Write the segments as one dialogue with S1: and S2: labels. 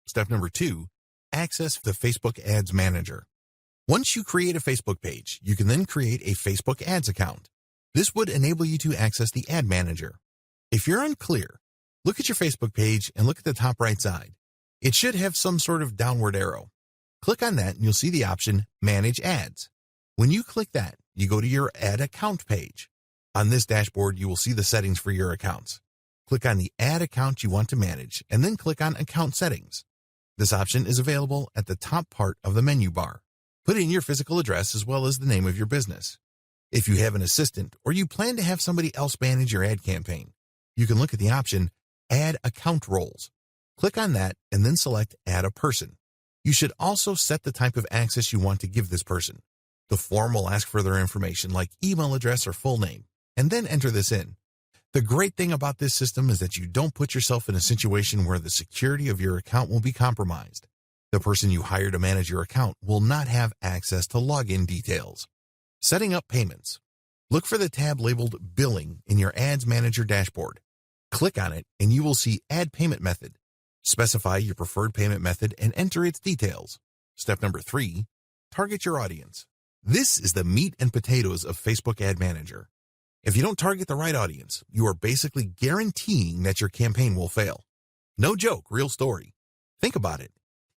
S1: Step number 2, access the Facebook Ads Manager. Once you create a Facebook page, you can then create a Facebook Ads account. This would enable you to access the Ad Manager. If you're unclear, look at your Facebook page and look at the top right side. It should have some sort of downward arrow. Click on that and you'll see the option Manage Ads. When you click that, you go to your Ad Account page. On this dashboard, you will see the settings for your accounts. Click on the ad account you want to manage and then click on Account Settings. This option is available at the top part of the menu bar. Put in your physical address as well as the name of your business. If you have an assistant or you plan to have somebody else manage your ad campaign, you can look at the option Add Account Roles. Click on that and then select Add a Person. You should also set the type of access you want to give this person. The form will ask for their information like email address or full name, and then enter this in. The great thing about this system is that you don't put yourself in a situation where the security of your account will be compromised. The person you hire to manage your account will not have access to login details. Setting up payments. Look for the tab labeled Billing in your Ads Manager dashboard. Click on it and you will see Add Payment Method. Specify your preferred payment method and enter its details. Step number 3, target your audience. This is the meat and potatoes of Facebook Ad Manager. If you don't target the right audience, you are basically guaranteeing that your campaign will fail. No joke, real story. Think about it.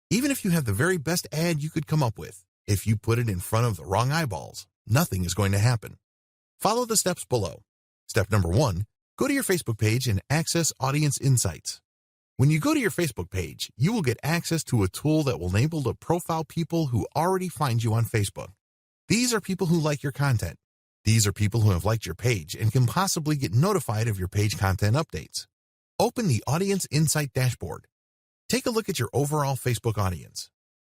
S1: Even if you have the very best ad you could come up with, if you put it in front of the wrong eyeballs, nothing is going to happen. Follow the steps below. Step number 1, go to your Facebook page and access Audience Insights. When you go to your Facebook page, you will get access to a tool that will enable to profile people who already find you on Facebook. These are people who like your content. These are people who have liked your page and can possibly get notified of your page content updates. Open the Audience Insight dashboard. Take a look at your overall Facebook audience.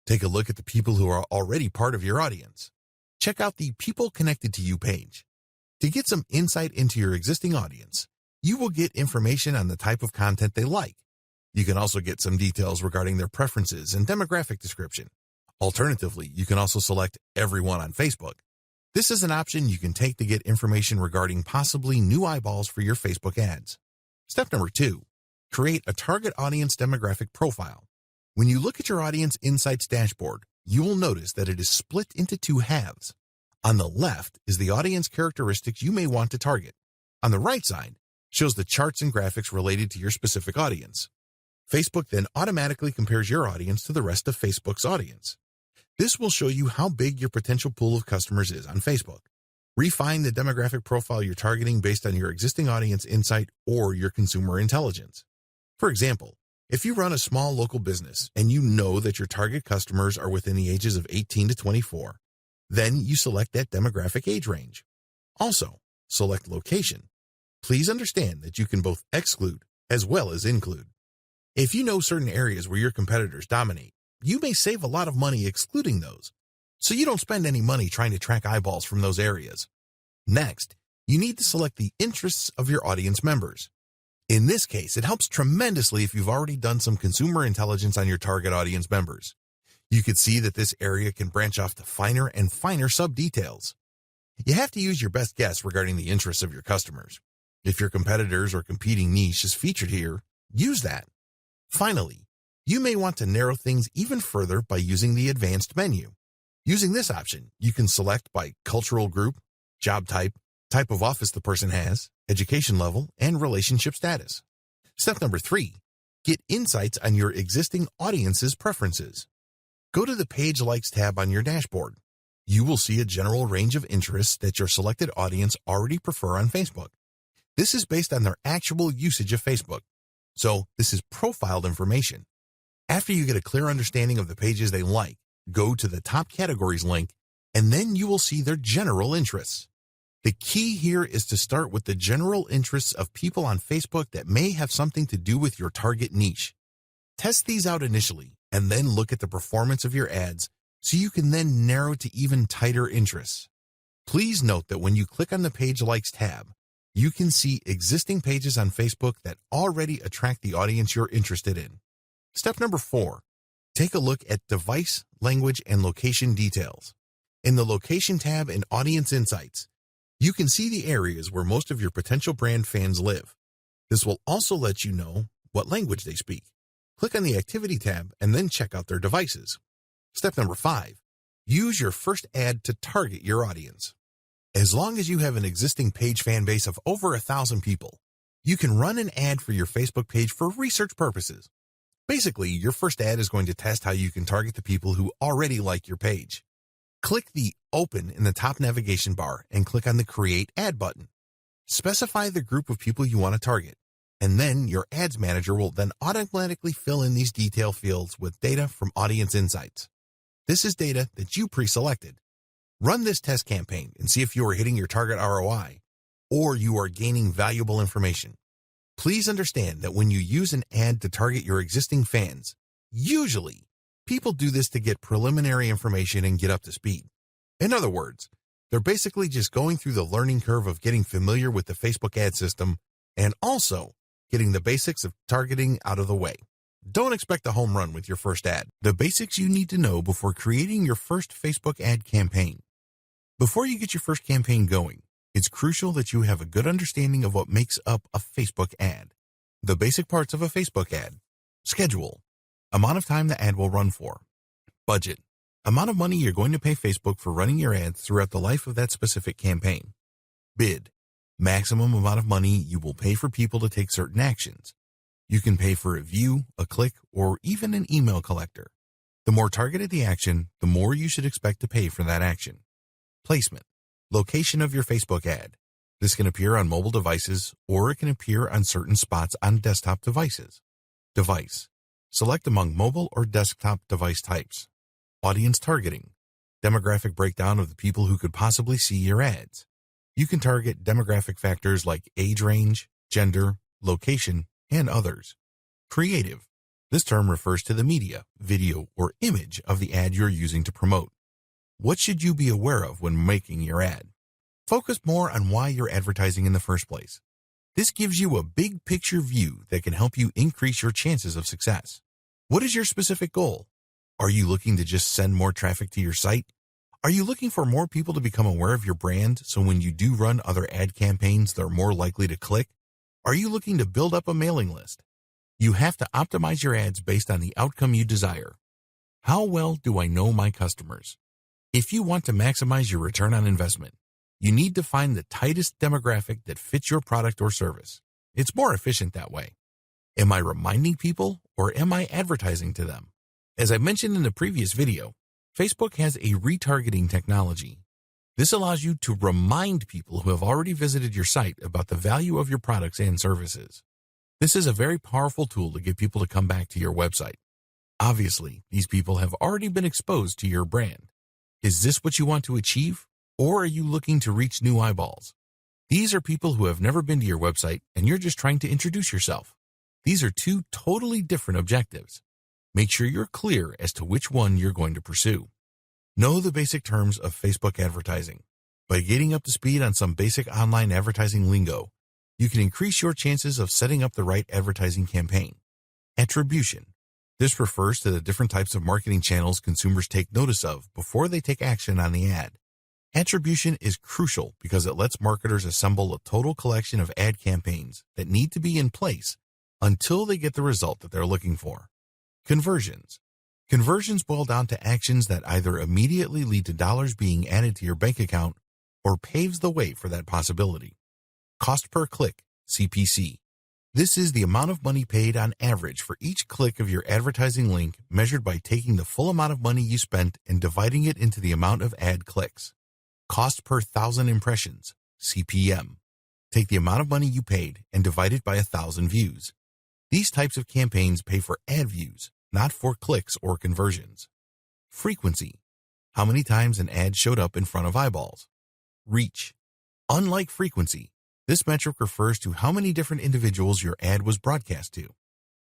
S1: Take a look at the people who are already part of your audience. Check out the People Connected to You page. To get some insight into your existing audience, you will get information on the type of content they like. You can also get some details regarding their preferences and demographic description. Alternatively, you can also select Everyone on Facebook. This is an option you can take to get information regarding possibly new eyeballs for your Facebook ads. Step number 2, create a target audience demographic profile. When you look at your Audience Insights dashboard, you will notice that it is split into 2 halves. On the left is the audience characteristics you may want to target. On the right side shows the charts and graphics related to your specific audience. Facebook then automatically compares your audience to the rest of Facebook's audience. This will show you how big your potential pool of customers is on Facebook. Refine the demographic profile you're targeting based on your existing audience insight or your consumer intelligence. For example, if you run a small local business and you know that your target customers are within the ages of 18 to 24, then you select that demographic age range. Also, select location. Please understand that you can both exclude as well as include. If you know certain areas where your competitors dominate, you may save a lot of money excluding those, so you don't spend any money trying to track eyeballs from those areas. Next, you need to select the interests of your audience members. In this case, it helps tremendously if you've already done some consumer intelligence on your target audience members. You could see that this area can branch off to finer and finer sub-details. You have to use your best guess regarding the interests of your customers. If your competitors or competing niche is featured here, use that. Finally, you may want to narrow things even further by using the advanced menu. Using this option, you can select by cultural group, job type, type of office the person has, education level, and relationship status. Step number 3, get insights on your existing audience's preferences. Go to the Page Likes tab on your dashboard. You will see a general range of interests that your selected audience already prefer on Facebook. This is based on their actual usage of Facebook. So this is profiled information. After you get a clear understanding of the pages they like, go to the top categories link, and then you will see their general interests. The key here is to start with the general interests of people on Facebook that may have something to do with your target niche. Test these out initially, and then look at the performance of your ads so you can then narrow to even tighter interests. Please note that when you click on the Page Likes tab, you can see existing pages on Facebook that already attract the audience you're interested in. Step number 4, take a look at device, language, and location details. In the Location tab in Audience Insights, you can see the areas where most of your potential brand fans live. This will also let you know what language they speak. Click on the Activity tab and then check out their devices. Step number 5. Use your first ad to target your audience. As long as you have an existing page fan base of over 1,000 people, you can run an ad for your Facebook page for research purposes. Basically, your first ad is going to test how you can target the people who already like your page. Click the Open in the top navigation bar and click on the Create Ad button. Specify the group of people you want to target, and then your Ads Manager will then automatically fill in these detail fields with data from Audience Insights. This is data that you pre-selected. Run this test campaign and see if you are hitting your target ROI or you are gaining valuable information. Please understand that when you use an ad to target your existing fans, usually people do this to get preliminary information and get up to speed. In other words, they're basically just going through the learning curve of getting familiar with the Facebook ad system and also getting the basics of targeting out of the way. Don't expect a home run with your first ad. The basics you need to know before creating your first Facebook ad campaign. Before you get your first campaign going, it's crucial that you have a good understanding of what makes up a Facebook ad. The basic parts of a Facebook ad: schedule, amount of time the ad will run for; budget, amount of money you're going to pay Facebook for running your ads throughout the life of that specific campaign; bid, maximum amount of money you will pay for people to take certain actions. You can pay for a view, a click, or even an email collector. The more targeted the action, the more you should expect to pay for that action. Placement, location of your Facebook ad. This can appear on mobile devices or it can appear on certain spots on desktop devices. Device, select among mobile or desktop device types. Audience targeting, demographic breakdown of the people who could possibly see your ads. You can target demographic factors like age range, gender, location, and others. Creative, this term refers to the media, video, or image of the ad you're using to promote. What should you be aware of when making your ad? Focus more on why you're advertising in the first place. This gives you a big picture view that can help you increase your chances of success. What is your specific goal? Are you looking to just send more traffic to your site? Are you looking for more people to become aware of your brand so when you do run other ad campaigns, they're more likely to click? Are you looking to build up a mailing list? You have to optimize your ads based on the outcome you desire. How well do I know my customers? If you want to maximize your return on investment, you need to find the tightest demographic that fits your product or service. It's more efficient that way. Am I reminding people or am I advertising to them? As I mentioned in the previous video, Facebook has a retargeting technology. This allows you to remind people who have already visited your site about the value of your products and services. This is a very powerful tool to get people to come back to your website. Obviously, these people have already been exposed to your brand. Is this what you want to achieve, or are you looking to reach new eyeballs? These are people who have never been to your website and you're just trying to introduce yourself. These are two totally different objectives. Make sure you're clear as to which one you're going to pursue. Know the basic terms of Facebook advertising. By getting up to speed on some basic online advertising lingo, you can increase your chances of setting up the right advertising campaign. Attribution. This refers to the different types of marketing channels consumers take notice of before they take action on the ad. Attribution is crucial because it lets marketers assemble a total collection of ad campaigns that need to be in place until they get the result that they're looking for. Conversions. Conversions boil down to actions that either immediately lead to dollars being added to your bank account or paves the way for that possibility. Cost per click, CPC. This is the amount of money paid on average for each click of your advertising link measured by taking the full amount of money you spent and dividing it into the amount of ad clicks. Cost per 1,000 impressions, CPM. Take the amount of money you paid and divide it by 1,000 views. These types of campaigns pay for ad views, not for clicks or conversions. Frequency. How many times an ad showed up in front of eyeballs. Reach. Unlike frequency, this metric refers to how many different individuals your ad was broadcast to.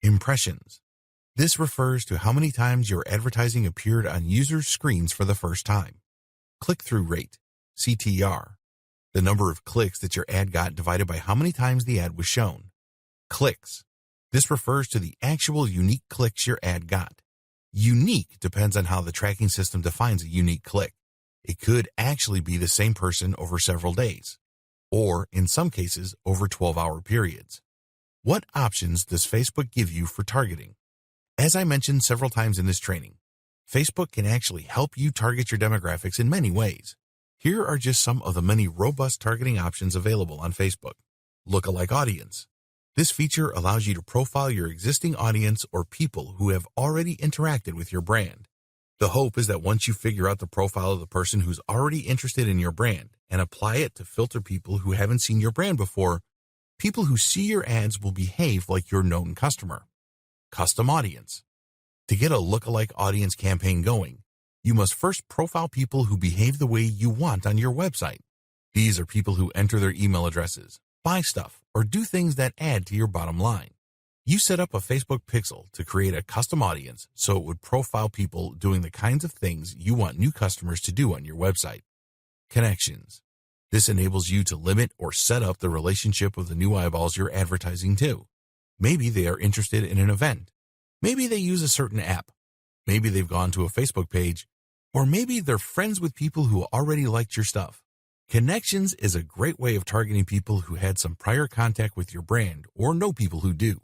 S1: Impressions. This refers to how many times your advertising appeared on users' screens for the first time. Click-through rate, CTR. The number of clicks that your ad got divided by how many times the ad was shown. Clicks. This refers to the actual unique clicks your ad got. Unique depends on how the tracking system defines a unique click. It could actually be the same person over several days, or in some cases over 12-hour periods. What options does Facebook give you for targeting? As I mentioned several times in this training, Facebook can actually help you target your demographics in many ways. Here are just some of the many robust targeting options available on Facebook. Lookalike audience. This feature allows you to profile your existing audience or people who have already interacted with your brand. The hope is that once you figure out the profile of the person who's already interested in your brand and apply it to filter people who haven't seen your brand before, people who see your ads will behave like your known customer. Custom audience. To get a lookalike audience campaign going, you must first profile people who behave the way you want on your website. These are people who enter their email addresses, buy stuff, or do things that add to your bottom line. You set up a Facebook pixel to create a custom audience so it would profile people doing the kinds of things you want new customers to do on your website. Connections. This enables you to limit or set up the relationship with the new eyeballs you're advertising to. Maybe they are interested in an event. Maybe they use a certain app. Maybe they've gone to a Facebook page. Or maybe they're friends with people who already liked your stuff. Connections is a great way of targeting people who had some prior contact with your brand or know people who do.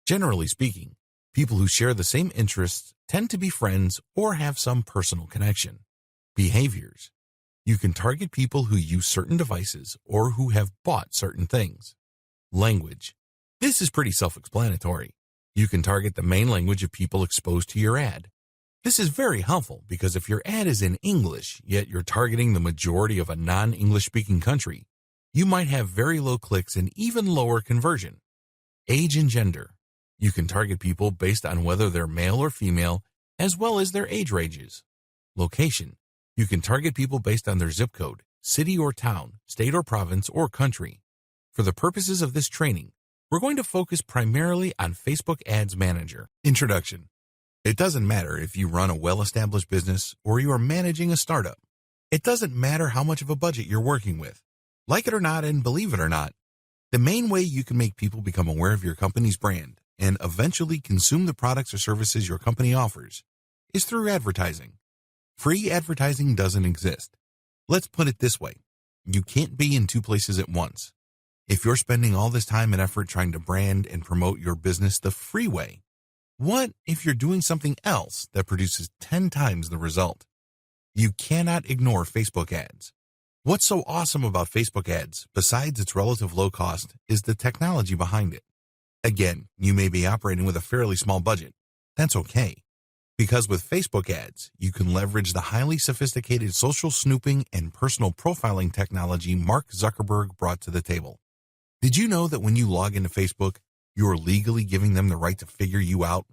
S1: Generally speaking, people who share the same interests tend to be friends or have some personal connection. Behaviors. You can target people who use certain devices or who have bought certain things. Language. This is pretty self-explanatory. You can target the main language of people exposed to your ad. This is very helpful because if your ad is in English, yet you're targeting the majority of a non-English speaking country, you might have very low clicks and even lower conversion. Age and gender. You can target people based on whether they're male or female, as well as their age ranges. Location. You can target people based on their zip code, city or town, state or province, or country. For the purposes of this training, we're going to focus primarily on Facebook Ads Manager. Introduction. It doesn't matter if you run a well-established business or you are managing a startup. It doesn't matter how much of a budget you're working with. Like it or not, and believe it or not, the main way you can make people become aware of your company's brand and eventually consume the products or services your company offers is through advertising. Free advertising doesn't exist. Let's put it this way. You can't be in two places at once. If you're spending all this time and effort trying to brand and promote your business the free way, what if you're doing something else that produces 10 times the result? You cannot ignore Facebook ads. What's so awesome about Facebook ads, besides its relative low cost, is the technology behind it. Again, you may be operating with a fairly small budget. That's okay. Because with Facebook ads, you can leverage the highly sophisticated social snooping and personal profiling technology Mark Zuckerberg brought to the table. Did you know that when you log into Facebook, you are legally giving them the right to figure you out?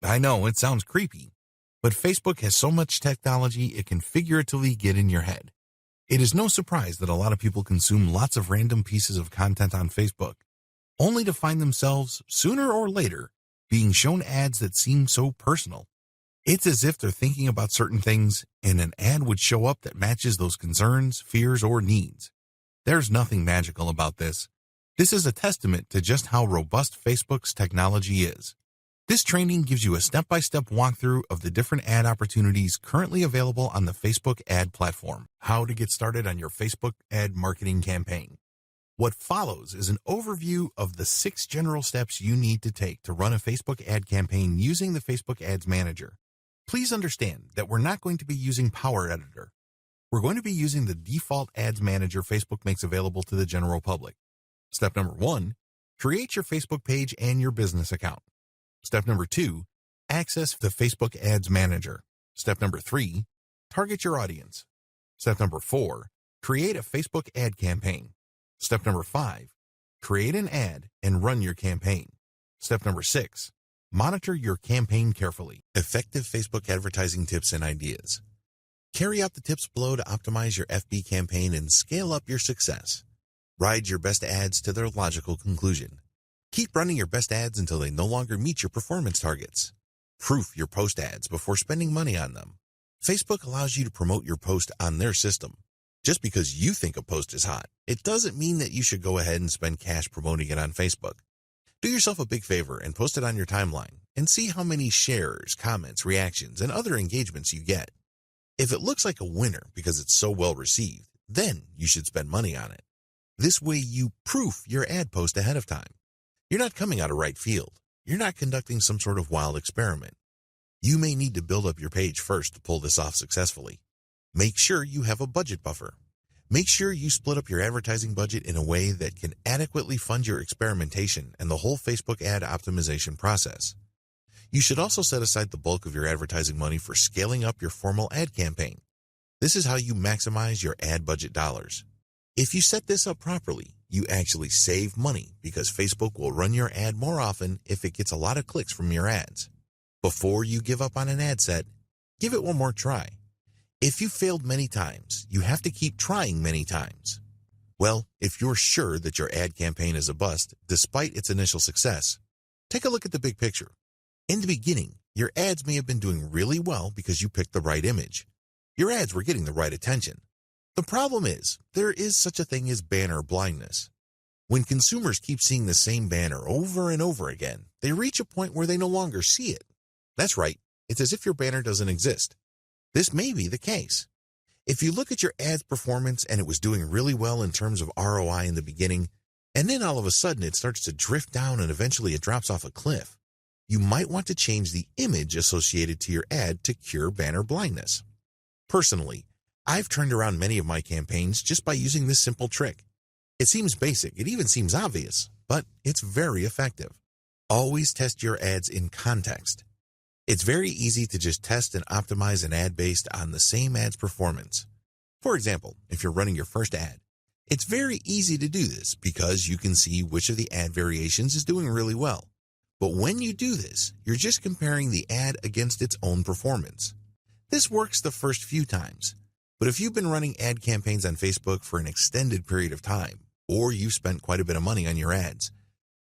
S1: I know, it sounds creepy, but Facebook has so much technology it can figuratively get in your head. It is no surprise that a lot of people consume lots of random pieces of content on Facebook, only to find themselves, sooner or later, being shown ads that seem so personal. It's as if they're thinking about certain things, and an ad would show up that matches those concerns, fears, or needs. There's nothing magical about this. This is a testament to just how robust Facebook's technology is. This training gives you a step-by-step walkthrough of the different ad opportunities currently available on the Facebook ad platform, how to get started on your Facebook ad marketing campaign. What follows is an overview of the 6 general steps you need to take to run a Facebook ad campaign using the Facebook Ads Manager. Please understand that we're not going to be using Power Editor. We're going to be using the default Ads Manager Facebook makes available to the general public. Step number 1, create your Facebook page and your business account. Step number 2, access the Facebook Ads Manager. Step number 3, target your audience. Step number 4, create a Facebook ad campaign. Step number 5, create an ad and run your campaign. Step number 6, monitor your campaign carefully. Effective Facebook advertising tips and ideas. Carry out the tips below to optimize your FB campaign and scale up your success. Ride your best ads to their logical conclusion. Keep running your best ads until they no longer meet your performance targets. Proof your post ads before spending money on them. Facebook allows you to promote your post on their system. Just because you think a post is hot, it doesn't mean that you should go ahead and spend cash promoting it on Facebook. Do yourself a big favor and post it on your timeline and see how many shares, comments, reactions, and other engagements you get. If it looks like a winner because it's so well received, then you should spend money on it. This way you proof your ad post ahead of time. You're not coming out of right field. you're not conducting some sort of wild experiment. You may need to build up your page first to pull this off successfully. Make sure you have a budget buffer. Make sure you split up your advertising budget in a way that can adequately fund your experimentation and the whole Facebook ad optimization process. You should also set aside the bulk of your advertising money for scaling up your formal ad campaign. This is how you maximize your ad budget dollars. If you set this up properly, you actually save money because Facebook will run your ad more often if it gets a lot of clicks from your ads. Before you give up on an ad set, give it one more try. If you failed many times, you have to keep trying many times. Well, if you're sure that your ad campaign is a bust, despite its initial success, take a look at the big picture. In the beginning, your ads may have been doing really well because you picked the right image. Your ads were getting the right attention. The problem is, there is such a thing as banner blindness. When consumers keep seeing the same banner over and over again, they reach a point where they no longer see it. That's right, it's as if your banner doesn't exist. This may be the case. If you look at your ad's performance and it was doing really well in terms of ROI in the beginning, and then all of a sudden it starts to drift down and eventually it drops off a cliff, you might want to change the image associated to your ad to cure banner blindness. Personally, I've turned around many of my campaigns just by using this simple trick. It seems basic, it even seems obvious, but it's very effective. Always test your ads in context. It's very easy to just test and optimize an ad based on the same ad's performance. For example, if you're running your first ad, it's very easy to do this because you can see which of the ad variations is doing really well. But when you do this, you're just comparing the ad against its own performance. This works the first few times, but if you've been running ad campaigns on Facebook for an extended period of time, or you've spent quite a bit of money on your ads,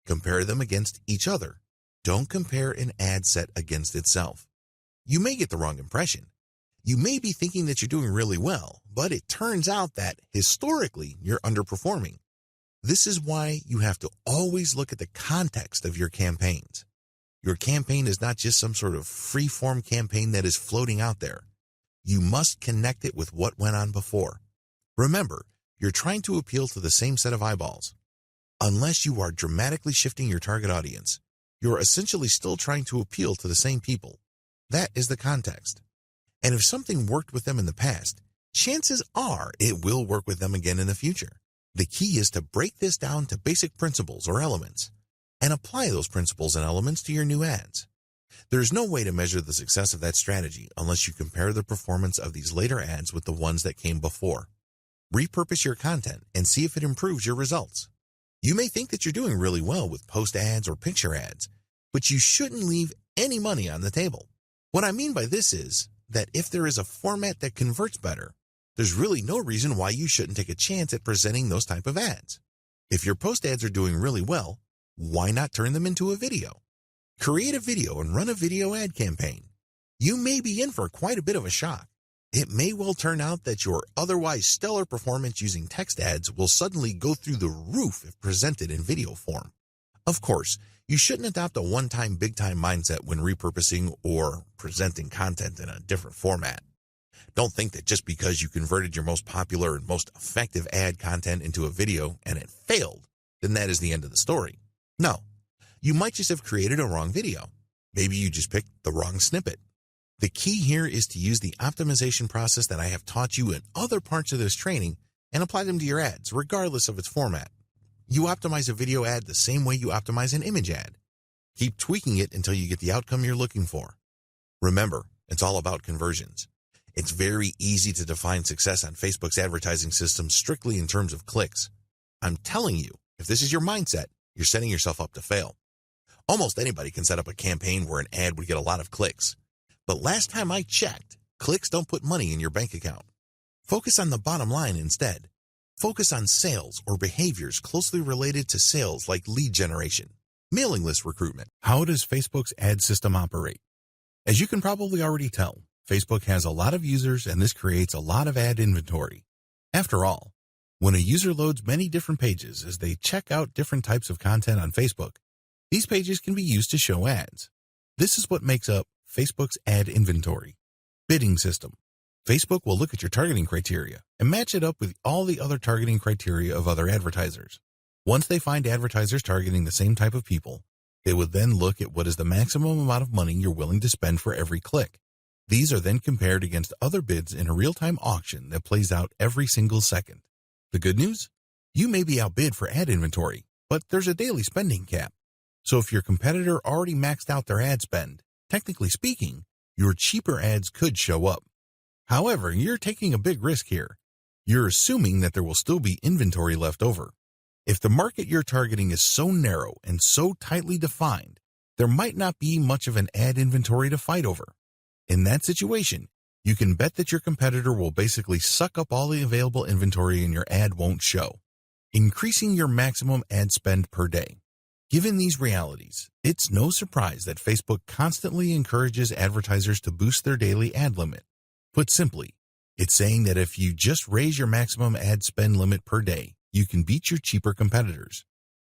S1: compare them against each other. Don't compare an ad set against itself. You may get the wrong impression. You may be thinking that you're doing really well, but it turns out that, historically, you're underperforming. This is why you have to always look at the context of your campaigns. Your campaign is not just some sort of free-form campaign that is floating out there. You must connect it with what went on before. Remember, you're trying to appeal to the same set of eyeballs. Unless you are dramatically shifting your target audience, you're essentially still trying to appeal to the same people. That is the context. And if something worked with them in the past, chances are it will work with them again in the future. The key is to break this down to basic principles or elements and apply those principles and elements to your new ads. There's no way to measure the success of that strategy unless you compare the performance of these later ads with the ones that came before. Repurpose your content and see if it improves your results. You may think that you're doing really well with post ads or picture ads, but you shouldn't leave any money on the table. What I mean by this is that if there is a format that converts better, there's really no reason why you shouldn't take a chance at presenting those type of ads. If your post ads are doing really well, why not turn them into a video? Create a video and run a video ad campaign. You may be in for quite a bit of a shock. It may well turn out that your otherwise stellar performance using text ads will suddenly go through the roof if presented in video form. Of course, you shouldn't adopt a one-time big-time mindset when repurposing or presenting content in a different format. Don't think that just because you converted your most popular and most effective ad content into a video and it failed, then that is the end of the story. No, you might just have created a wrong video. Maybe you just picked the wrong snippet. The key here is to use the optimization process that I have taught you in other parts of this training and apply them to your ads, regardless of its format. You optimize a video ad the same way you optimize an image ad. Keep tweaking it until you get the outcome you're looking for. Remember, it's all about conversions. It's very easy to define success on Facebook's advertising system strictly in terms of clicks. I'm telling you, if this is your mindset, you're setting yourself up to fail. Almost anybody can set up a campaign where an ad would get a lot of clicks. But last time I checked, clicks don't put money in your bank account. Focus on the bottom line instead. Focus on sales or behaviors closely related to sales like lead generation, mailing list recruitment. How does Facebook's ad system operate? As you can probably already tell, Facebook has a lot of users and this creates a lot of ad inventory. After all, when a user loads many different pages as they check out different types of content on Facebook, these pages can be used to show ads. This is what makes up Facebook's ad inventory. Bidding system. Facebook will look at your targeting criteria and match it up with all the other targeting criteria of other advertisers. Once they find advertisers targeting the same type of people, They would then look at what is the maximum amount of money you're willing to spend for every click. These are then compared against other bids in a real-time auction that plays out every single second. The good news? You may be outbid for ad inventory, but there's a daily spending cap. So if your competitor already maxed out their ad spend, technically speaking, your cheaper ads could show up. However, you're taking a big risk here. You're assuming that there will still be inventory left over. If the market you're targeting is so narrow and so tightly defined, there might not be much of an ad inventory to fight over. In that situation, you can bet that your competitor will basically suck up all the available inventory and your ad won't show, increasing your maximum ad spend per day. Given these realities, it's no surprise that Facebook constantly encourages advertisers to boost their daily ad limit. Put simply, it's saying that if you just raise your maximum ad spend limit per day, you can beat your cheaper competitors.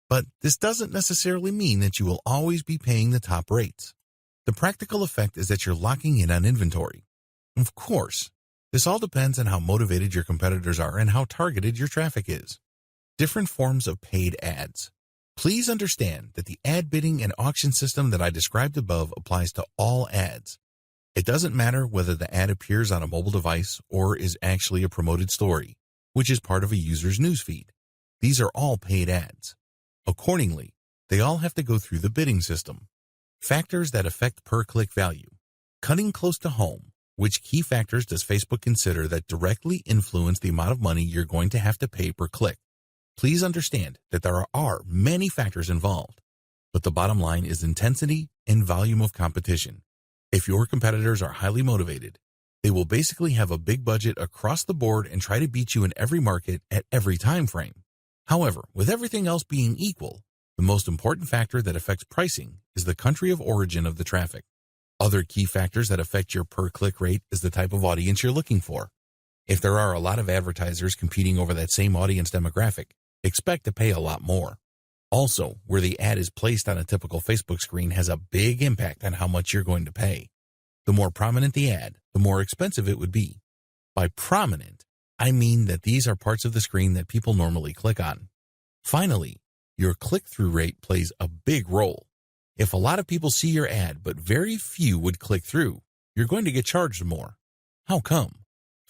S1: But this doesn't necessarily mean that you will always be paying the top rates. The practical effect is that you're locking in on inventory. Of course, this all depends on how motivated your competitors are and how targeted your traffic is. Different forms of paid ads. Please understand that the ad bidding and auction system that I described above applies to all ads. It doesn't matter whether the ad appears on a mobile device or is actually a promoted story, which is part of a user's newsfeed. These are all paid ads. Accordingly, they all have to go through the bidding system. Factors that affect per-click value. Cutting close to home, which key factors does Facebook consider that directly influence the amount of money you're going to have to pay per click? Please understand that there are many factors involved, but the bottom line is intensity and volume of competition. If your competitors are highly motivated, they will basically have a big budget across the board and try to beat you in every market at every time frame. However, with everything else being equal, the most important factor that affects pricing is the country of origin of the traffic. Other key factors that affect your per-click rate is the type of audience you're looking for. If there are a lot of advertisers competing over that same audience demographic, expect to pay a lot more. Also, where the ad is placed on a typical Facebook screen has a big impact on how much you're going to pay. The more prominent the ad, the more expensive it would be. By prominent, I mean that these are parts of the screen that people normally click on. Finally, your click-through rate plays a big role. If a lot of people see your ad but very few would click through, you're going to get charged more. How come?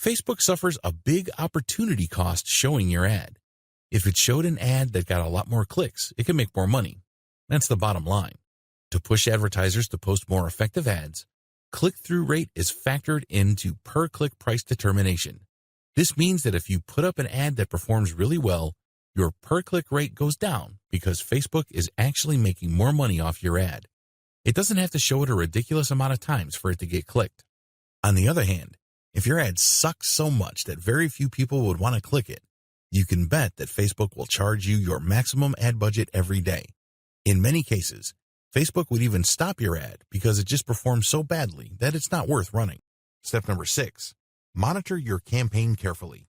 S1: Facebook suffers a big opportunity cost showing your ad. If it showed an ad that got a lot more clicks, it can make more money. That's the bottom line. To push advertisers to post more effective ads, click-through rate is factored into per-click price determination. This means that if you put up an ad that performs really well, your per-click rate goes down because Facebook is actually making more money off your ad. It doesn't have to show it a ridiculous amount of times for it to get clicked. On the other hand, if your ad sucks so much that very few people would want to click it, you can bet that Facebook will charge you your maximum ad budget every day. In many cases, Facebook would even stop your ad because it just performs so badly that it's not worth running. Step number 6, monitor your campaign carefully.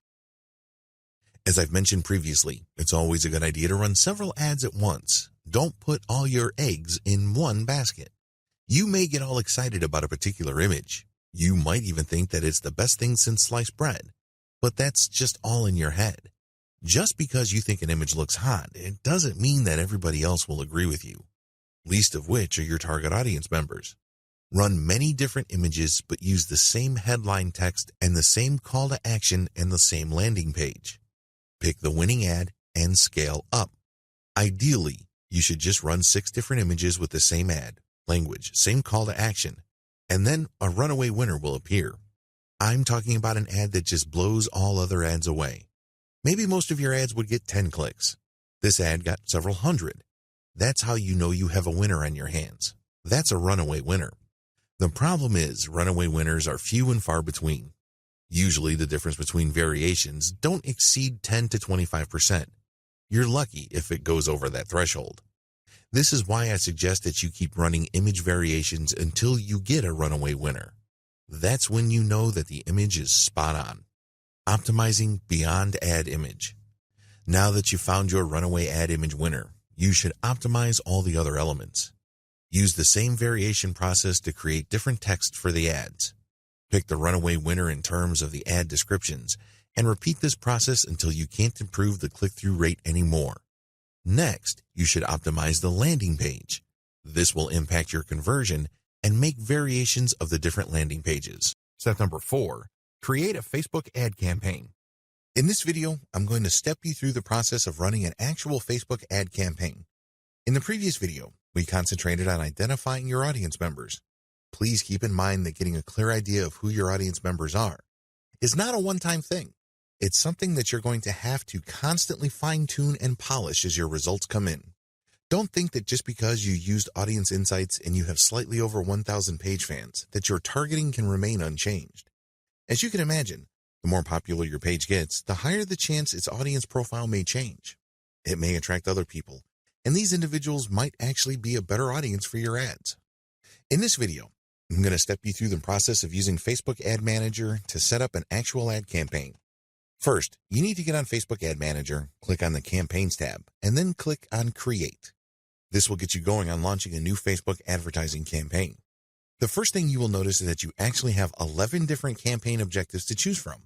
S1: As I've mentioned previously, it's always a good idea to run several ads at once. Don't put all your eggs in one basket. You may get all excited about a particular image. You might even think that it's the best thing since sliced bread. But that's just all in your head. Just because you think an image looks hot, it doesn't mean that everybody else will agree with you, least of which are your target audience members. Run many different images, but use the same headline text and the same call to action and the same landing page. Pick the winning ad and scale up. Ideally, you should just run 6 different images with the same ad, language, same call to action, and then a runaway winner will appear. I'm talking about an ad that just blows all other ads away. Maybe most of your ads would get 10 clicks. This ad got several hundred. That's how you know you have a winner on your hands. That's a runaway winner. The problem is runaway winners are few and far between. Usually the difference between variations don't exceed 10 to 25%. You're lucky if it goes over that threshold. This is why I suggest that you keep running image variations until you get a runaway winner. That's when you know that the image is spot on. Optimizing beyond ad image. Now that you've found your runaway ad image winner, you should optimize all the other elements. Use the same variation process to create different text for the ads. Pick the runaway winner in terms of the ad descriptions and repeat this process until you can't improve the click-through rate anymore. Next, you should optimize the landing page. This will impact your conversion and make variations of the different landing pages. Step number 4, create a Facebook ad campaign. In this video, I'm going to step you through the process of running an actual Facebook ad campaign. In the previous video, we concentrated on identifying your audience members. Please keep in mind that getting a clear idea of who your audience members are is not a one-time thing. It's something that you're going to have to constantly fine-tune and polish as your results come in. Don't think that just because you used Audience Insights and you have slightly over 1,000 page fans, that your targeting can remain unchanged. As you can imagine, the more popular your page gets, the higher the chance its audience profile may change. It may attract other people, and these individuals might actually be a better audience for your ads. In this video, I'm going to step you through the process of using Facebook Ad Manager to set up an actual ad campaign. First, you need to get on Facebook Ad Manager, click on the Campaigns tab, and then click on Create. This will get you going on launching a new Facebook advertising campaign. The first thing you will notice is that you actually have 11 different campaign objectives to choose from.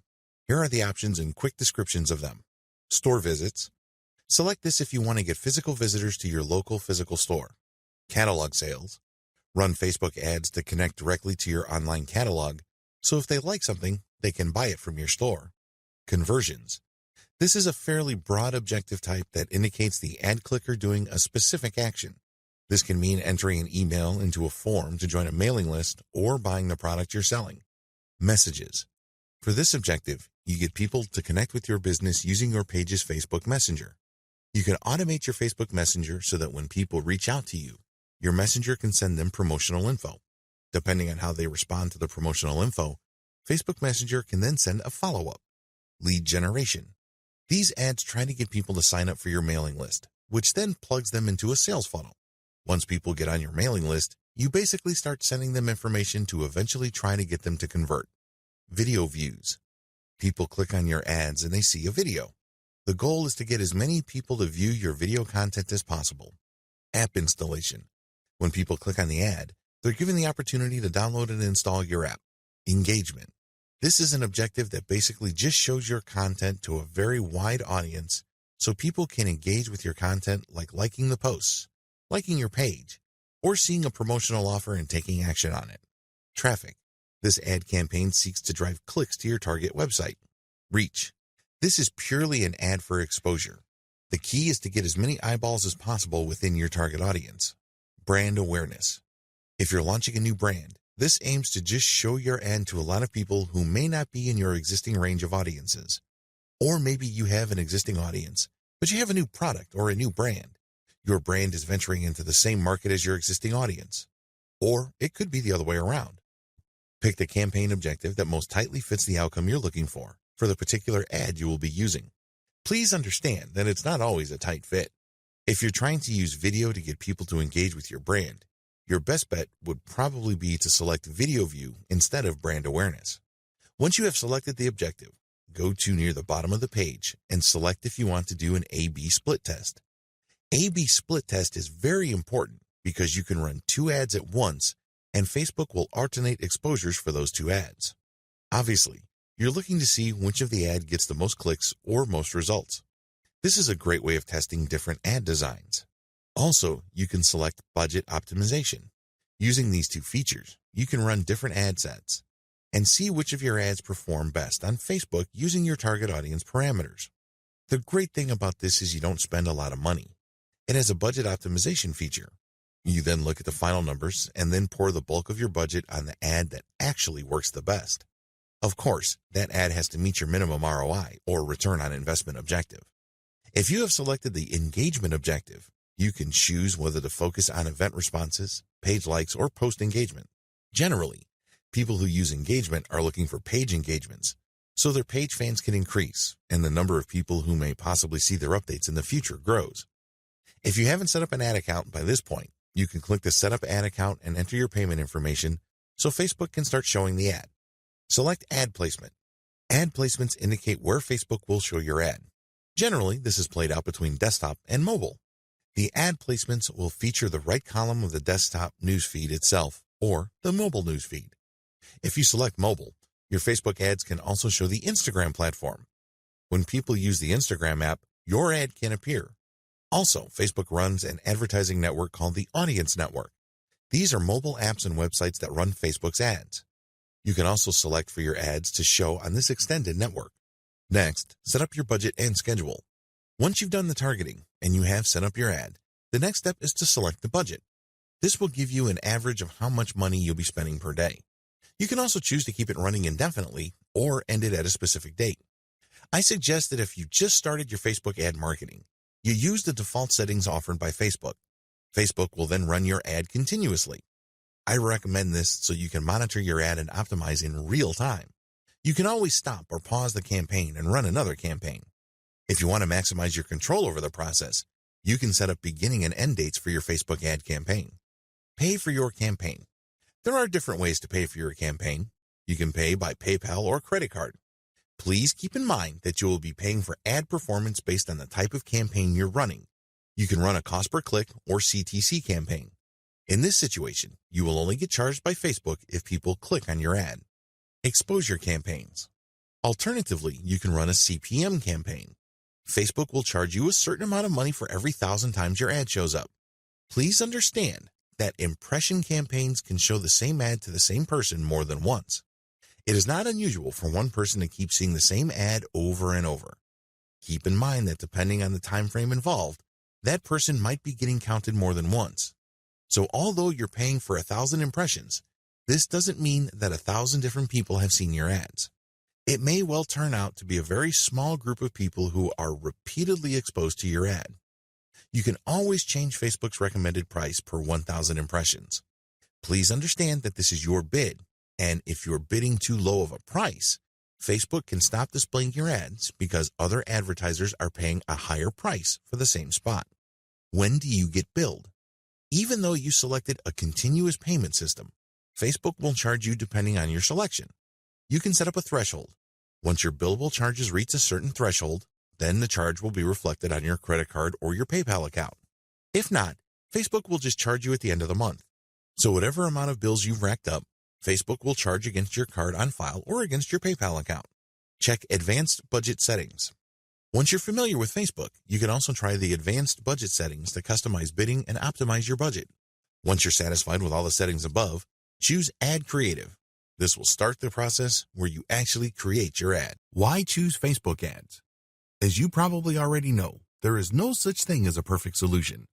S1: Here are the options and quick descriptions of them. Store visits. Select this if you want to get physical visitors to your local physical store. Catalog sales. Run Facebook ads to connect directly to your online catalog, so if they like something, they can buy it from your store. Conversions. This is a fairly broad objective type that indicates the ad clicker doing a specific action. This can mean entering an email into a form to join a mailing list or buying the product you're selling. Messages. For this objective, you get people to connect with your business using your page's Facebook Messenger. You can automate your Facebook Messenger so that when people reach out to you, your messenger can send them promotional info. Depending on how they respond to the promotional info, Facebook Messenger can then send a follow-up. Lead generation. These ads try to get people to sign up for your mailing list, which then plugs them into a sales funnel. Once people get on your mailing list, you basically start sending them information to eventually try to get them to convert. Video views. People click on your ads and they see a video. The goal is to get as many people to view your video content as possible. App installation. When people click on the ad, they're given the opportunity to download and install your app. Engagement. This is an objective that basically just shows your content to a very wide audience so people can engage with your content like liking the posts, liking your page, or seeing a promotional offer and taking action on it. Traffic. This ad campaign seeks to drive clicks to your target website. Reach. This is purely an ad for exposure. The key is to get as many eyeballs as possible within your target audience. Brand awareness. If you're launching a new brand, this aims to just show your ad to a lot of people who may not be in your existing range of audiences. Or maybe you have an existing audience, but you have a new product or a new brand. Your brand is venturing into the same market as your existing audience. Or it could be the other way around. Pick the campaign objective that most tightly fits the outcome you're looking for the particular ad you will be using. Please understand that it's not always a tight fit. If you're trying to use video to get people to engage with your brand, your best bet would probably be to select video view instead of brand awareness. Once you have selected the objective, go to near the bottom of the page and select if you want to do an A/B split test. A/B split test is very important because you can run 2 ads at once and Facebook will alternate exposures for those 2 ads. Obviously, you're looking to see which of the ad gets the most clicks or most results. This is a great way of testing different ad designs. Also, you can select budget optimization. Using these 2 features, you can run different ad sets and see which of your ads perform best on Facebook using your target audience parameters. The great thing about this is you don't spend a lot of money. It has a budget optimization feature. You then look at the final numbers and then pour the bulk of your budget on the ad that actually works the best. Of course, that ad has to meet your minimum ROI or return on investment objective. If you have selected the engagement objective, you can choose whether to focus on event responses, page likes, or post engagement. Generally, people who use engagement are looking for page engagements, so their page fans can increase and the number of people who may possibly see their updates in the future grows. If you haven't set up an ad account by this point, you can click the Set Up Ad Account and enter your payment information so Facebook can start showing the ad. Select Ad Placement. Ad placements indicate where Facebook will show your ad. Generally, this is played out between desktop and mobile. The ad placements will feature the right column of the desktop newsfeed itself or the mobile newsfeed. If you select mobile, your Facebook ads can also show the Instagram platform. When people use the Instagram app, your ad can appear. Also, Facebook runs an advertising network called the Audience Network. These are mobile apps and websites that run Facebook's ads. You can also select for your ads to show on this extended network. Next, set up your budget and schedule. Once you've done the targeting and you have set up your ad, the next step is to select the budget. This will give you an average of how much money you'll be spending per day. You can also choose to keep it running indefinitely or end it at a specific date. I suggest that if you just started your Facebook ad marketing, you use the default settings offered by Facebook. Facebook will then run your ad continuously. I recommend this so you can monitor your ad and optimize in real time. You can always stop or pause the campaign and run another campaign. If you want to maximize your control over the process, you can set up beginning and end dates for your Facebook ad campaign. Pay for your campaign. There are different ways to pay for your campaign. You can pay by PayPal or credit card. Please keep in mind that you will be paying for ad performance based on the type of campaign you're running. You can run a cost per click or CTC campaign. In this situation, you will only get charged by Facebook if people click on your ad. Exposure campaigns. Alternatively, you can run a CPM campaign. Facebook will charge you a certain amount of money for every 1,000 times your ad shows up. Please understand that impression campaigns can show the same ad to the same person more than once. It is not unusual for one person to keep seeing the same ad over and over. Keep in mind that depending on the time frame involved, that person might be getting counted more than once. So although you're paying for 1,000 impressions, this doesn't mean that 1,000 different people have seen your ads. It may well turn out to be a very small group of people who are repeatedly exposed to your ad. You can always change Facebook's recommended price per 1,000 impressions. Please understand that this is your bid, and if you're bidding too low of a price, Facebook can stop displaying your ads because other advertisers are paying a higher price for the same spot. When do you get billed? Even though you selected a continuous payment system, Facebook will charge you depending on your selection. You can set up a threshold. Once your billable charges reach a certain threshold, then the charge will be reflected on your credit card or your PayPal account. If not, Facebook will just charge you at the end of the month. So whatever amount of bills you've racked up, Facebook will charge against your card on file or against your PayPal account. Check Advanced Budget Settings. Once you're familiar with Facebook, you can also try the Advanced Budget Settings to customize bidding and optimize your budget. Once you're satisfied with all the settings above, choose Ad Creative. This will start the process where you actually create your ad. Why choose Facebook ads? As you probably already know, there is no such thing as a perfect solution.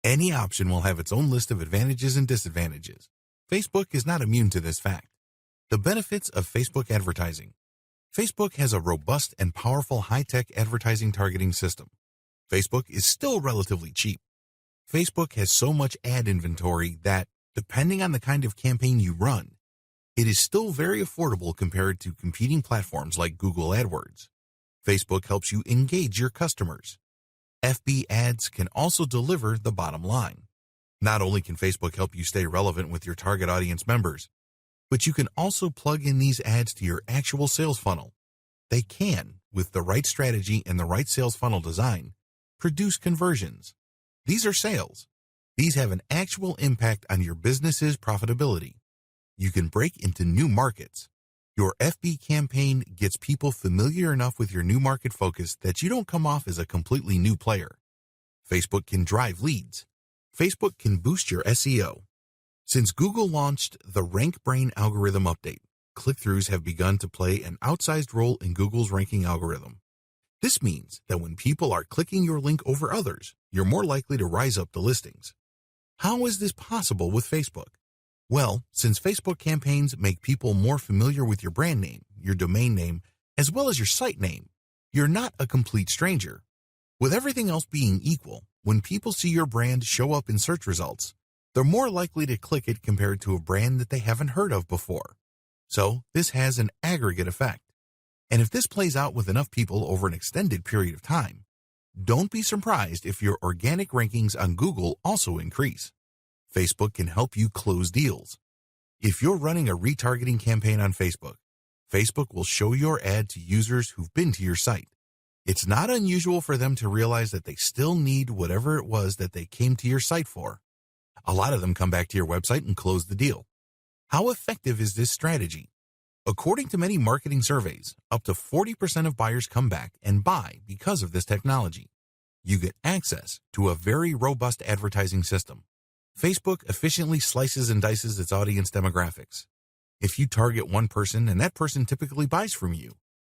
S1: Any option will have its own list of advantages and disadvantages. Facebook is not immune to this fact. The benefits of Facebook advertising. Facebook has a robust and powerful high-tech advertising targeting system. Facebook is still relatively cheap. Facebook has so much ad inventory that, depending on the kind of campaign you run, it is still very affordable compared to competing platforms like Google AdWords. Facebook helps you engage your customers. FB ads can also deliver the bottom line. Not only can Facebook help you stay relevant with your target audience members, but you can also plug in these ads to your actual sales funnel. They can, with the right strategy and the right sales funnel design, produce conversions. These are sales. These have an actual impact on your business's profitability. You can break into new markets. Your FB campaign gets people familiar enough with your new market focus that you don't come off as a completely new player. Facebook can drive leads. Facebook can boost your SEO. Since Google launched the RankBrain algorithm update, click-throughs have begun to play an outsized role in Google's ranking algorithm. This means that when people are clicking your link over others, you're more likely to rise up the listings. How is this possible with Facebook? Well, since Facebook campaigns make people more familiar with your brand name, your domain name, as well as your site name, you're not a complete stranger. With everything else being equal, when people see your brand show up in search results, they're more likely to click it compared to a brand that they haven't heard of before. So this has an aggregate effect. And if this plays out with enough people over an extended period of time, don't be surprised if your organic rankings on Google also increase. Facebook can help you close deals. If you're running a retargeting campaign on Facebook, Facebook will show your ad to users who've been to your site. It's not unusual for them to realize that they still need whatever it was that they came to your site for. A lot of them come back to your website and close the deal. How effective is this strategy? According to many marketing surveys, up to 40% of buyers come back and buy because of this technology. you get access to a very robust advertising system. Facebook efficiently slices and dices its audience demographics. If you target one person and that person typically buys from you,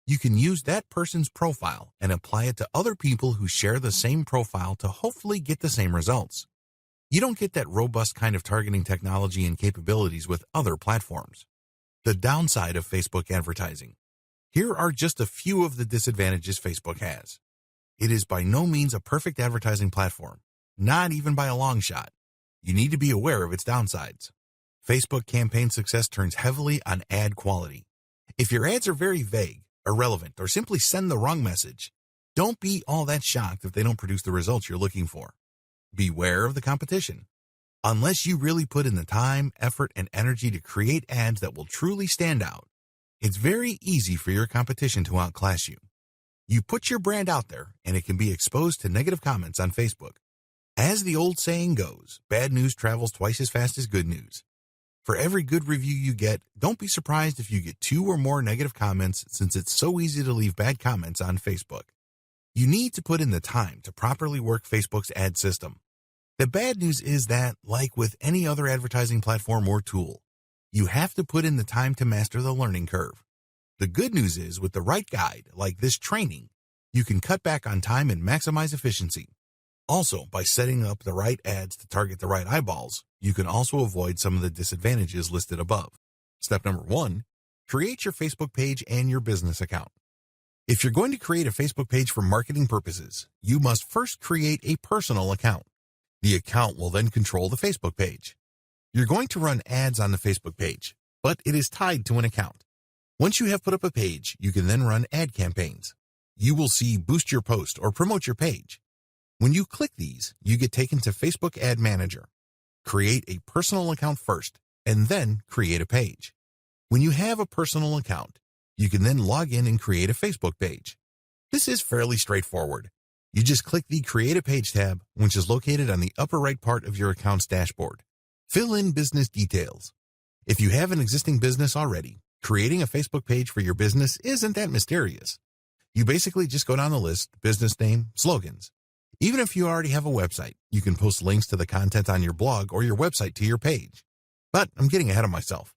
S1: you can use that person's profile and apply it to other people who share the same profile to hopefully get the same results. You don't get that robust kind of targeting technology and capabilities with other platforms. The downside of Facebook advertising. Here are just a few of the disadvantages Facebook has. It is by no means a perfect advertising platform, not even by a long shot. You need to be aware of its downsides. Facebook campaign success turns heavily on ad quality. If your ads are very vague, irrelevant, or simply send the wrong message, don't be all that shocked if they don't produce the results you're looking for. Beware of the competition. Unless you really put in the time, effort, and energy to create ads that will truly stand out, it's very easy for your competition to outclass you. You put your brand out there, and it can be exposed to negative comments on Facebook. As the old saying goes, bad news travels twice as fast as good news. For every good review you get, don't be surprised if you get 2 or more negative comments, since it's so easy to leave bad comments on Facebook. You need to put in the time to properly work Facebook's ad system. The bad news is that, like with any other advertising platform or tool, you have to put in the time to master the learning curve. The good news is, with the right guide, like this training, you can cut back on time and maximize efficiency. Also, by setting up the right ads to target the right eyeballs, you can also avoid some of the disadvantages listed above. Step number 1, create your Facebook page and your business account. If you're going to create a Facebook page for marketing purposes, you must first create a personal account. The account will then control the Facebook page. You're going to run ads on the Facebook page, but it is tied to an account. Once you have put up a page, you can then run ad campaigns. You will see Boost Your Post or Promote Your Page. When you click these, you get taken to Facebook Ad Manager. Create a personal account first, and then create a page. When you have a personal account, you can then log in and create a Facebook page. This is fairly straightforward. You just click the Create a Page tab, which is located on the upper right part of your account's dashboard. Fill in business details. If you have an existing business already, creating a Facebook page for your business isn't that mysterious. You basically just go down the list, business name, slogans. Even if you already have a website, you can post links to the content on your blog or your website to your page. But I'm getting ahead of myself.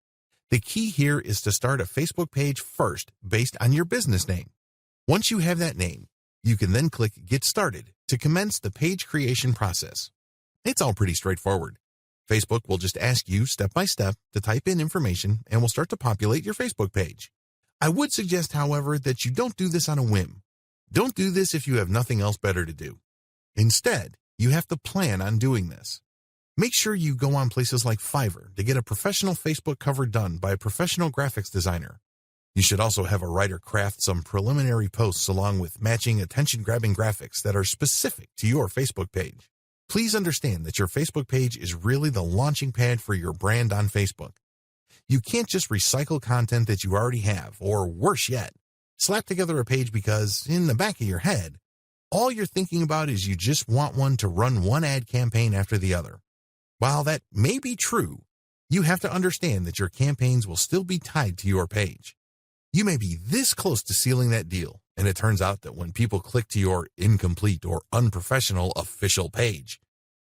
S1: The key here is to start a Facebook page first based on your business name. Once you have that name, you can then click Get Started to commence the page creation process. It's all pretty straightforward. Facebook will just ask you step by step to type in information and will start to populate your Facebook page. I would suggest, however, that you don't do this on a whim. Don't do this if you have nothing else better to do. Instead, you have to plan on doing this. Make sure you go on places like Fiverr to get a professional Facebook cover done by a professional graphics designer. You should also have a writer craft some preliminary posts along with matching attention-grabbing graphics that are specific to your Facebook page. Please understand that your Facebook page is really the launching pad for your brand on Facebook. You can't just recycle content that you already have, or worse yet, slap together a page because, in the back of your head, all you're thinking about is you just want one to run one ad campaign after the other. While that may be true, you have to understand that your campaigns will still be tied to your page. You may be this close to sealing that deal, and it turns out that when people click to your incomplete or unprofessional official page,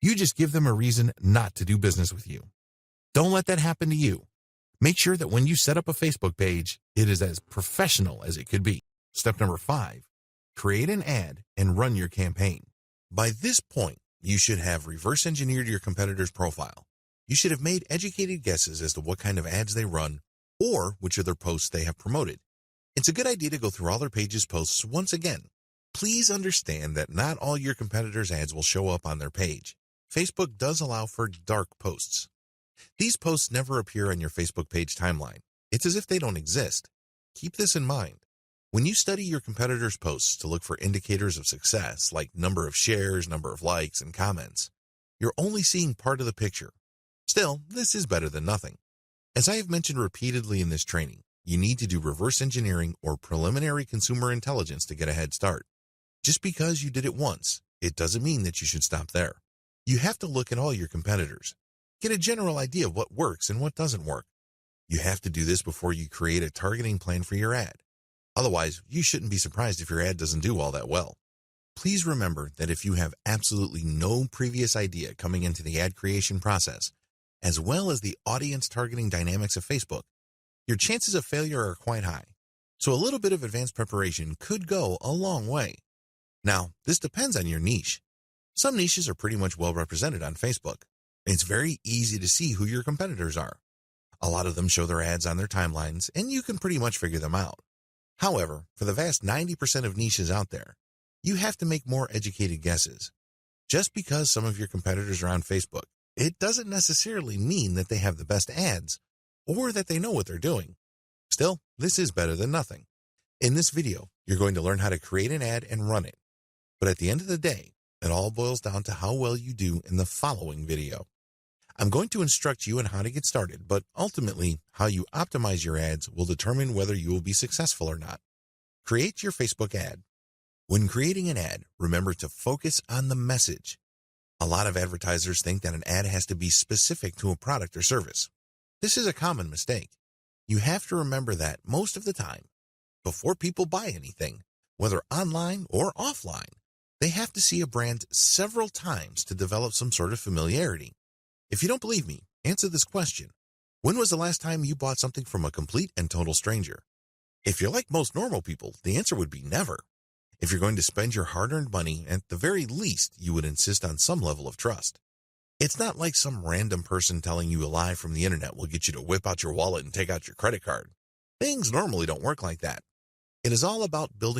S1: you just give them a reason not to do business with you. Don't let that happen to you. Make sure that when you set up a Facebook page, it is as professional as it could be. Step number 5, create an ad and run your campaign. By this point, you should have reverse engineered your competitor's profile. You should have made educated guesses as to what kind of ads they run or which of their posts they have promoted. It's a good idea to go through all their pages' posts once again. Please understand that not all your competitors' ads will show up on their page. Facebook does allow for dark posts. These posts never appear on your Facebook page timeline. It's as if they don't exist. Keep this in mind. When you study your competitors' posts to look for indicators of success, like number of shares, number of likes, and comments, you're only seeing part of the picture. Still, this is better than nothing. As I have mentioned repeatedly in this training, you need to do reverse engineering or preliminary consumer intelligence to get a head start. Just because you did it once, it doesn't mean that you should stop there. You have to look at all your competitors. Get a general idea of what works and what doesn't work. You have to do this before you create a targeting plan for your ad. Otherwise, you shouldn't be surprised if your ad doesn't do all that well. please remember that if you have absolutely no previous idea coming into the ad creation process, as well as the audience targeting dynamics of Facebook, your chances of failure are quite high. So a little bit of advanced preparation could go a long way. Now, this depends on your niche. Some niches are pretty much well represented on Facebook. It's very easy to see who your competitors are. A lot of them show their ads on their timelines, and you can pretty much figure them out. However, for the vast 90% of niches out there, you have to make more educated guesses. Just because some of your competitors are on Facebook, it doesn't necessarily mean that they have the best ads or that they know what they're doing. Still, this is better than nothing. In this video, you're going to learn how to create an ad and run it. But at the end of the day, it all boils down to how well you do in the following video. I'm going to instruct you on how to get started, but ultimately, how you optimize your ads will determine whether you will be successful or not. Create your Facebook ad. When creating an ad, remember to focus on the message. A lot of advertisers think that an ad has to be specific to a product or service. This is a common mistake. You have to remember that most of the time, before people buy anything, whether online or offline, they have to see a brand several times to develop some sort of familiarity. If you don't believe me, answer this question. When was the last time you bought something from a complete and total stranger? If you're like most normal people, the answer would be never. If you're going to spend your hard-earned money, at the very least, you would insist on some level of trust. It's not like some random person telling you a lie from the internet will get you to whip out your wallet and take out your credit card. Things normally don't work like that. It is all about building